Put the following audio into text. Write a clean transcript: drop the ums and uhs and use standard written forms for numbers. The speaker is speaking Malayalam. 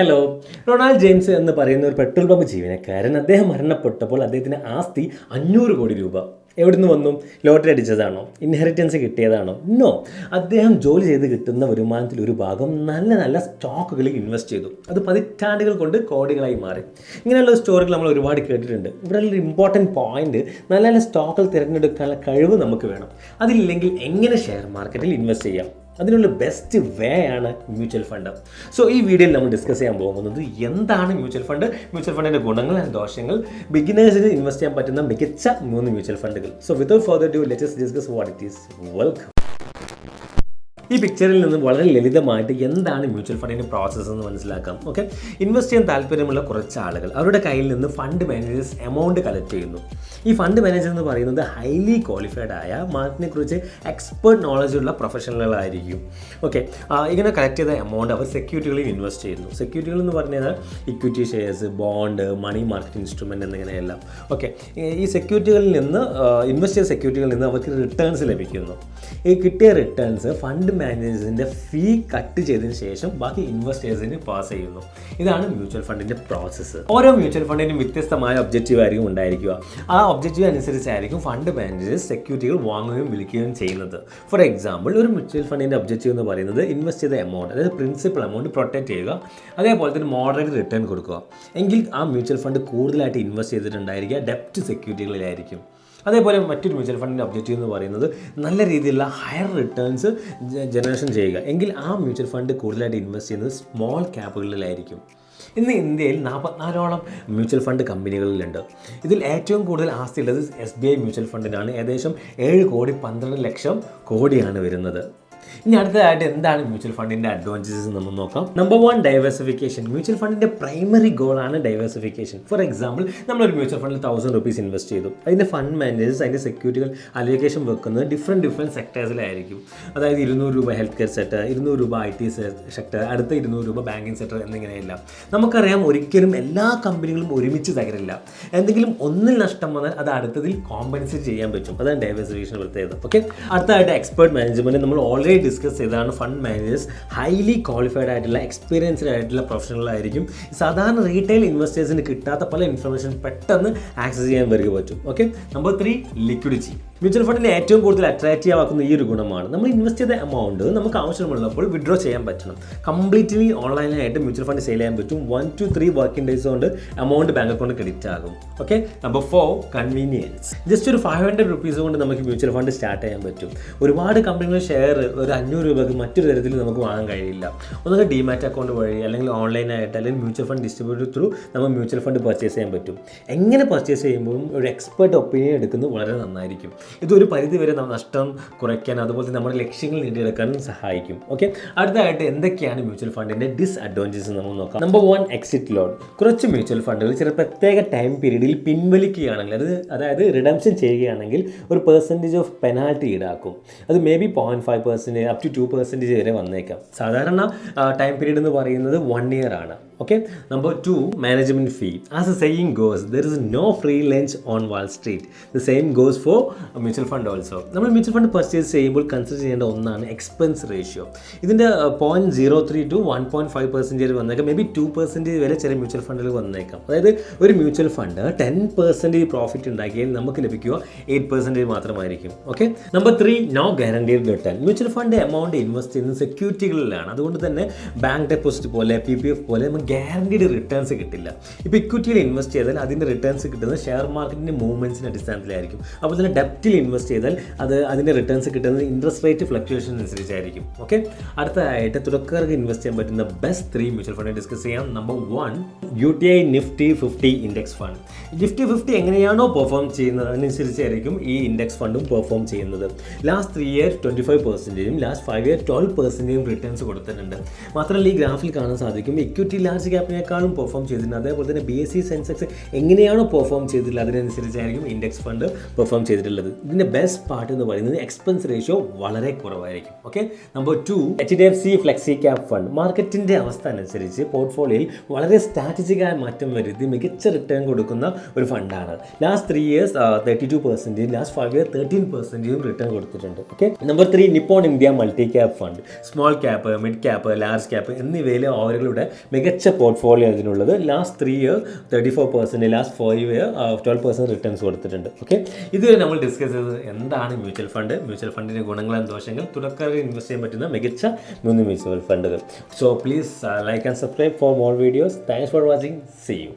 ഹലോ. റൊണാൾഡ് ജെയിംസ് എന്ന് പറയുന്ന ഒരു പെട്രോൾ പമ്പ് ജീവനക്കാരൻ അദ്ദേഹം മരണപ്പെട്ടപ്പോൾ അദ്ദേഹത്തിന് ആസ്തി 500 കോടി രൂപ എവിടെ നിന്ന് വന്നു? ലോട്ടറി അടിച്ചതാണോ? ഇൻഹെറിറ്റൻസ് കിട്ടിയതാണോ? നോ. അദ്ദേഹം ജോലി ചെയ്ത് കിട്ടുന്ന വരുമാനത്തിൽ ഒരു ഭാഗം നല്ല നല്ല സ്റ്റോക്കുകളിൽ ഇൻവെസ്റ്റ് ചെയ്തു. അത് പതിറ്റാണ്ടുകൾ കൊണ്ട് കോടികളായി മാറി. ഇങ്ങനെയുള്ള സ്റ്റോറികൾ നമ്മൾ ഒരുപാട് കേട്ടിട്ടുണ്ട്. ഇവിടെ ഒരു ഇമ്പോർട്ടൻറ്റ് പോയിന്റ്, നല്ല നല്ല സ്റ്റോക്കുകൾ തിരഞ്ഞെടുക്കാനുള്ള കഴിവ് നമുക്ക് വേണം. അതില്ലെങ്കിൽ എങ്ങനെ ഷെയർ മാർക്കറ്റിൽ ഇൻവെസ്റ്റ് ചെയ്യാം? അതിനുള്ള ബെസ്റ്റ് വേ ആണ് മ്യൂച്വൽ ഫണ്ട്. സോ ഈ വീഡിയോയിൽ നമ്മൾ ഡിസ്കസ് ചെയ്യാൻ പോകുന്നത് എന്താണ് മ്യൂച്വൽ ഫണ്ട്, മ്യൂച്വൽ ഫണ്ടിൻ്റെ ഗുണങ്ങൾ ആൻഡ് ദോഷങ്ങൾ, ബിഗിനേഴ്സിന് ഇൻവെസ്റ്റ് ചെയ്യാൻ പറ്റുന്ന മികച്ച 3 മ്യൂച്വൽ ഫണ്ടുകൾ. So without further do let us discuss what it is. Welcome. ഈ പിക്ചറിൽ നിന്ന് വളരെ ലളിതമായിട്ട് എന്താണ് മ്യൂച്വൽ ഫണ്ടിൻ്റെ പ്രോസസ്സ് എന്ന് മനസ്സിലാക്കാം. ഓക്കെ, ഇൻവെസ്റ്റ് ചെയ്യാൻ താല്പര്യമുള്ള കുറച്ച് ആളുകൾ അവരുടെ കയ്യിൽ നിന്ന് ഫണ്ട് മാനേജേഴ്സ് എമൗണ്ട് കളക്ട് ചെയ്യുന്നു. ഈ ഫണ്ട് മാനേജർ എന്ന് പറയുന്നത് ഹൈലി ക്വാളിഫൈഡ് ആയ മാർക്കറ്റിനെ കുറിച്ച് എക്സ്പേർട്ട് നോളജ് ഉള്ള പ്രൊഫഷണലുകളായിരിക്കും. ഓക്കെ, ഇങ്ങനെ കളക്ട് ചെയ്ത എമൗണ്ട് അവർ സെക്യൂരിറ്റികളിൽ ഇൻവെസ്റ്റ് ചെയ്യുന്നു. സെക്യൂരിറ്റികൾ എന്ന് പറഞ്ഞാൽ equity shares, bond, money market instrument എന്നിങ്ങനെയെല്ലാം. ഓക്കെ, ഈ സെക്യൂരിറ്റികളിൽ നിന്ന് ഇൻവെസ്റ്റ് ചെയ്ത സെക്യൂരിറ്റികളിൽ നിന്ന് അവർക്ക് റിട്ടേൺസ് ലഭിക്കുന്നു. ഈ കിട്ടിയ റിട്ടേൺസ് ഫണ്ട് മാനേജേഴ്സിൻ്റെ ഫീ കട്ട് ചെയ്തതിന് ശേഷം ബാക്കി ഇൻവെസ്റ്റേഴ്സിന് പാസ് ചെയ്യുന്നു. ഇതാണ് മ്യൂച്വൽ ഫണ്ടിൻ്റെ പ്രോസസ്സ്. ഓരോ മ്യൂച്വൽ ഫണ്ടിനും വ്യത്യസ്തമായ ഒബ്ജക്റ്റീവ് ആയിരിക്കും ഉണ്ടായിരിക്കുക. ആ ഒബ്ജക്റ്റീവ് അനുസരിച്ചായിരിക്കും ഫണ്ട് മാനേജേഴ്സ് സെക്യൂരിറ്റികൾ വാങ്ങുകയും വിൽക്കുകയും ചെയ്യുന്നത്. ഫോർ എക്സാമ്പിൾ, ഒരു മ്യൂച്വൽ ഫണ്ടിൻ്റെ ഒബ്ജക്റ്റീവ് എന്ന് പറയുന്നത് ഇൻവെസ്റ്റ് ചെയ്ത എമൗണ്ട്, അതായത് പ്രിൻസിപ്പൽ എമൗണ്ട് പ്രൊട്ടക്റ്റ് ചെയ്യുക, അതേപോലെ തന്നെ മോഡറേറ്റ് റിട്ടേൺ കൊടുക്കുക. എങ്കിൽ ആ മ്യൂച്വൽ ഫണ്ട് കൂടുതലായിട്ട് ഇൻവെസ്റ്റ് ചെയ്തിട്ടുണ്ടായിരിക്കുക ഡെപ്റ്റ് സെക്യൂരിറ്റികളിലായിരിക്കും. അതേപോലെ മറ്റൊരു മ്യൂച്വൽ ഫണ്ടിൻ്റെ ഒബ്ജക്റ്റീവ് എന്ന് പറയുന്നത് നല്ല രീതിയിലുള്ള ഹയർ റിട്ടേൺസ് ജനറേഷൻ ചെയ്യുക. എങ്കിൽ ആ മ്യൂച്വൽ ഫണ്ട് കൂടുതലായിട്ട് ഇൻവെസ്റ്റ് ചെയ്യുന്നത് സ്മോൾ ക്യാപ്പുകളിലായിരിക്കും. ഇന്ന് ഇന്ത്യയിൽ 44ഓളം മ്യൂച്വൽ ഫണ്ട് കമ്പനികളിലുണ്ട്. ഇതിൽ ഏറ്റവും കൂടുതൽ ആസ്തി ഉള്ളത് SBI മ്യൂച്വൽ ഫണ്ടിനാണ്. ഏകദേശം 7 കോടി 12 ലക്ഷം കോടിയാണ് വരുന്നത്. ഇനി അടുത്തതായിട്ട് എന്താണ് മ്യൂച്വൽ ഫണ്ടിൻ്റെ അഡ്വാൻറ്റേജസ് നമ്മൾ നോക്കാം. Number 1, diversification. മ്യൂച്വൽ ഫണ്ടിൻ്റെ പ്രൈമറി ഗോളാണ് ഡൈവേഴ്സിഫിക്കേഷൻ. ഫോർ എക്സാമ്പിൾ, നമ്മളൊരു മ്യൂച്വൽ ഫണ്ടിൽ 1000 rupees ഇൻവെസ്റ്റ് ചെയ്തു. അതിൻ്റെ ഫണ്ട് മാനേജേഴ്സ് അതിൻ്റെ സെക്യൂരിറ്റികൾ അലോക്കേഷൻ വെക്കുന്നത് ഡിഫറെൻറ്റ് സെക്ടേഴ്സിലായിരിക്കും. അതായത് 200 രൂപ ഹെൽത്ത് കെയർ സെക്ടർ, 200 രൂപ IT സെക്ടർ, അടുത്ത 200 രൂപ ബാങ്കിങ് സെക്ടർ എന്നിങ്ങനെയെല്ലാം. നമുക്കറിയാം, ഒരിക്കലും എല്ലാ കമ്പനികളും ഒരുമിച്ച് തകരില്ല. എന്തെങ്കിലും ഒന്നിൽ നഷ്ടം വന്നാൽ അത് അടുത്തതിൽ കോമ്പൻസേറ്റ് ചെയ്യാൻ പറ്റും. അതാണ് ഡൈവേഴ്സിഫിക്കേഷൻ പ്രത്യേകത. ഓക്കെ, അടുത്തതായിട്ട് എക്സ്പേർട്ട് മാനേജ്മെൻറ്റ്. നമ്മൾ ഓൾറെഡി ഡിസ്കസ് ചെയ്താണ് ഫണ്ട് മാനേജേഴ്സ് ഹൈലി ക്വാളിഫൈഡ് ആയിട്ടുള്ള എക്സ്പീരിയൻസ്ഡ് ആയിട്ടുള്ള പ്രൊഫഷണലായിരിക്കും. സാധാരണ റീറ്റെയിൽ ഇൻവെസ്റ്റേഴ്സിന് കിട്ടാത്ത പല ഇൻഫർമേഷൻ പെട്ടെന്ന് ആക്സസ് ചെയ്യാൻ വരിക പറ്റും. Okay, number 3, liquidity. മ്യൂച്വൽ ഫണ്ടിനെ ഏറ്റവും കൂടുതൽ അട്രാക്റ്റീവ് ആക്കുന്ന ഈ ഒരു ഗുണമാണ്. നമ്മൾ ഇൻവെസ്റ്റ് ചെയ്ത എമൗണ്ട് നമുക്ക് ആവശ്യമുള്ളപ്പോൾ വിഡ്രോ ചെയ്യാൻ പറ്റണം. കംപ്ലീറ്റ്ലി ഓൺലൈനായിട്ട് മ്യൂച്വൽ ഫണ്ട് സെയിൽ ചെയ്യാൻ പറ്റും. 1 to 3 വർക്കിംഗ് ഡേയ്സ് കൊണ്ട് എമൗണ്ട് ബാങ്ക് അക്കൗണ്ട് ക്രെഡിറ്റ് ആകും. Okay, number 4, convenience. ജസ്റ്റ് ഒരു 500 rupees കൊണ്ട് നമുക്ക് മ്യൂച്വൽ ഫണ്ട് സ്റ്റാർട്ട് ചെയ്യാൻ പറ്റും. ഒരുപാട് കമ്പനികളുടെ ഷെയർ ഒരു 500 രൂപയ്ക്ക് മറ്റൊരു തരത്തിൽ നമുക്ക് വാങ്ങാൻ കഴിയില്ല. ഒന്നുകിൽ ഡിമാറ്റ് അക്കൗണ്ട് വഴി, അല്ലെങ്കിൽ ഓൺലൈനായിട്ട്, അല്ലെങ്കിൽ മ്യൂച്വൽ ഫണ്ട് ഡിസ്ട്രിബ്യൂട്ടർ ത്രൂ നമ്മൾ മ്യൂച്വൽ ഫണ്ട് പർച്ചേസ് ചെയ്യാൻ പറ്റും. എങ്ങനെ പർച്ചേസ് ചെയ്യുമ്പോഴും ഒരു എക്സ്പെർട്ട് ഒപ്പീനിയൻ എടുക്കുന്നത് വളരെ നന്നായിരിക്കും. ഇതൊരു പരിധിവരെ നഷ്ടം കുറയ്ക്കാൻ, അതുപോലെ നമ്മുടെ ലക്ഷ്യങ്ങൾ നേടിയെടുക്കാനും സഹായിക്കും. ഓക്കെ, അടുത്തതായിട്ട് എന്തൊക്കെയാണ് മ്യൂച്വൽ ഫണ്ടിൻ്റെ ഡിസ്അഡ്വാൻറ്റേജസ് നമ്മൾ നോക്കാം. Number 1, exit load. കുറച്ച് മ്യൂച്വൽ ഫണ്ടുകൾ ചില പ്രത്യേക ടൈം പീരീഡിൽ പിൻവലിക്കുകയാണെങ്കിൽ, അതായത് റിഡംഷൻ ചെയ്യുകയാണെങ്കിൽ ഒരു പെർസെൻറ്റേജ് ഓഫ് പെനാൽറ്റി ഈടാക്കും. അത് മേ ബി 0.5% up to 2% വരെ വന്നേക്കാം. സാധാരണ ടൈം പീരീഡ് എന്ന് പറയുന്നത് 1 year ആണ്. Okay, number 2, management fee. As a saying goes, there is no free lunch on Wall Street. The same goes for mutual fund also. നമ്മൾ മ്യൂച്വൽ ഫണ്ട് പർച്ചേസ് ചെയ്യുമ്പോൾ കൺസിഡർ ചെയ്യേണ്ട ഒന്നാണ് എക്സ്പെൻസ് റേഷ്യോ. ഇതിൻ്റെ 0.03 to 1.5% വന്നേക്കാം. മേ ബി 2% വരെ ചില മ്യൂച്വൽ ഫണ്ടുകൾ വന്നേക്കാം. അതായത് ഒരു മ്യൂച്വൽ ഫണ്ട് 10% പ്രോഫിറ്റ് ഉണ്ടാക്കിയാൽ നമുക്ക് ലഭിക്കുക 8% മാത്രമായിരിക്കും. Okay, number 3, no guaranteed return. Mutual fund amount invest ചെയ്യുന്നത് സെക്യൂരിറ്റികളിലാണ്. അതുകൊണ്ട് തന്നെ ബാങ്ക് ഡെപ്പോസിറ്റ് പോലെ, PPF പോലെ നമുക്ക് ഗ്യാരണ്ടീഡ് റിട്ടേൺസ് കിട്ടില്ല. ഇപ്പോൾ ഇക്വിറ്റിയിൽ ഇൻവെസ്റ്റ് ചെയ്താൽ അതിൻ്റെ റിട്ടേൺസ് കിട്ടുന്നത് ഷെയർ മാർക്കറ്റിൻ്റെ മൂവ്മെൻറ്റ്സിൻ്റെ അടിസ്ഥാനത്തിലായിരിക്കും. അപ്പോൾ തന്നെ ഡെപ്റ്റിൽ ഇൻവെസ്റ്റ് ചെയ്താൽ അതിൻ്റെ റിട്ടേൺസ് കിട്ടുന്നത് ഇൻട്രസ്റ്റ് റേറ്റ് ഫ്ലക്ച്വേഷൻ അനുസരിച്ചായിരിക്കും. ഓക്കെ, അടുത്തതായിട്ട് തുടക്കക്കാർക്ക് ഇൻവെസ്റ്റ് ചെയ്യാൻ പറ്റുന്ന ബെസ്റ്റ് 3 മ്യൂച്വൽ ഫണ്ട് ഡിസ്കസ് ചെയ്യാം. Number 1, UTI Nifty 50 index fund. Nifty 50 എങ്ങനെയാണോ പെർഫോം ചെയ്യുന്നത് അതിനനുസരിച്ചായിരിക്കും ഈ ഇൻഡെക്സ് ഫണ്ടും പെർഫോം ചെയ്യുന്നത്. Last 3 years 25%, last 5 years 12% returns കൊടുത്തിട്ടുണ്ട്. മാത്രമല്ല, ഈ ഗ്രാഫിൽ കാണാൻ സാധിക്കും ഇക്വിറ്റി ലാർജ് ക്യാപ്പിനേക്കാളും പെർഫോം ചെയ്തിട്ടുണ്ട്. അതേപോലെ തന്നെ BSE സെൻസെക്സ് എങ്ങനെയാണോ പെർഫോം ചെയ്തിട്ടുള്ളത് അതിനനുസരിച്ചായിരിക്കും ഇൻഡെക്സ് ഫണ്ട് പെർഫോം ചെയ്തിട്ടുള്ളത്. ഇതിൻ്റെ ബെസ്റ്റ് പാർട്ട് എന്ന് പറയുന്നത് എക്സ്പെൻസ് റേഷ്യോ വളരെ കുറവായിരിക്കും. Okay, number 2 HDFC flexi cap fund. മാർക്കറ്റിൻ്റെ അവസ്ഥ അനുസരിച്ച് പോർട്ട്ഫോളിയോയിൽ വളരെ സ്ട്രാറ്റജിക്കായ മാറ്റം വരുത്തി മികച്ച റിട്ടേൺ കൊടുക്കുന്ന ഒരു ഫണ്ടാണ്. Last 3 years 32%, last 5 years 13% return കൊടുത്തിട്ടുണ്ട്. Okay, number 3 Nippon India multi cap fund. Small cap, mid cap, large cap എന്നിവയിലെ അവരുടെ മികച്ച പോർട്ട്ഫോളിയോ അതിനുള്ളത്. Last 3 years 34%, last 5 years 12% returns കൊടുത്തിട്ടുണ്ട്. ഓക്കെ, ഇതുവരെ നമ്മൾ ഡിസ്കസ് ചെയ്തത് എന്താണ് മ്യൂച്വൽ ഫണ്ട്, മ്യൂച്വൽ ഫണ്ടിൻ്റെ ഗുണങ്ങളും ദോഷങ്ങൾ, തുടക്കക്കാർക്ക് ഇൻവെസ്റ്റ് ചെയ്യാൻ പറ്റുന്ന മികച്ച 3 മ്യൂച്വൽ ഫണ്ടുകൾ. So please like and subscribe for more videos. Thanks for watching. See U.